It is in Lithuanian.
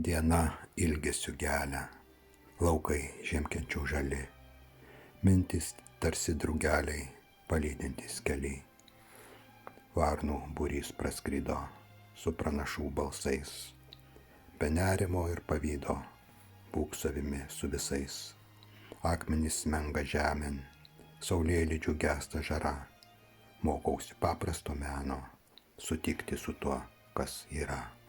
Diena ilgesiu gelia, laukai žiemkenčių žali, mintys tarsi drugeliai, palydintys keliai. Varnų būrys praskrido su pranašų balsais, be nerimo ir pavydo, būk savimi su visais. Akmenys smenga žemėn, saulėlydžių gęsta žara, mokausi paprasto meno, sutikti su tuo, kas yra.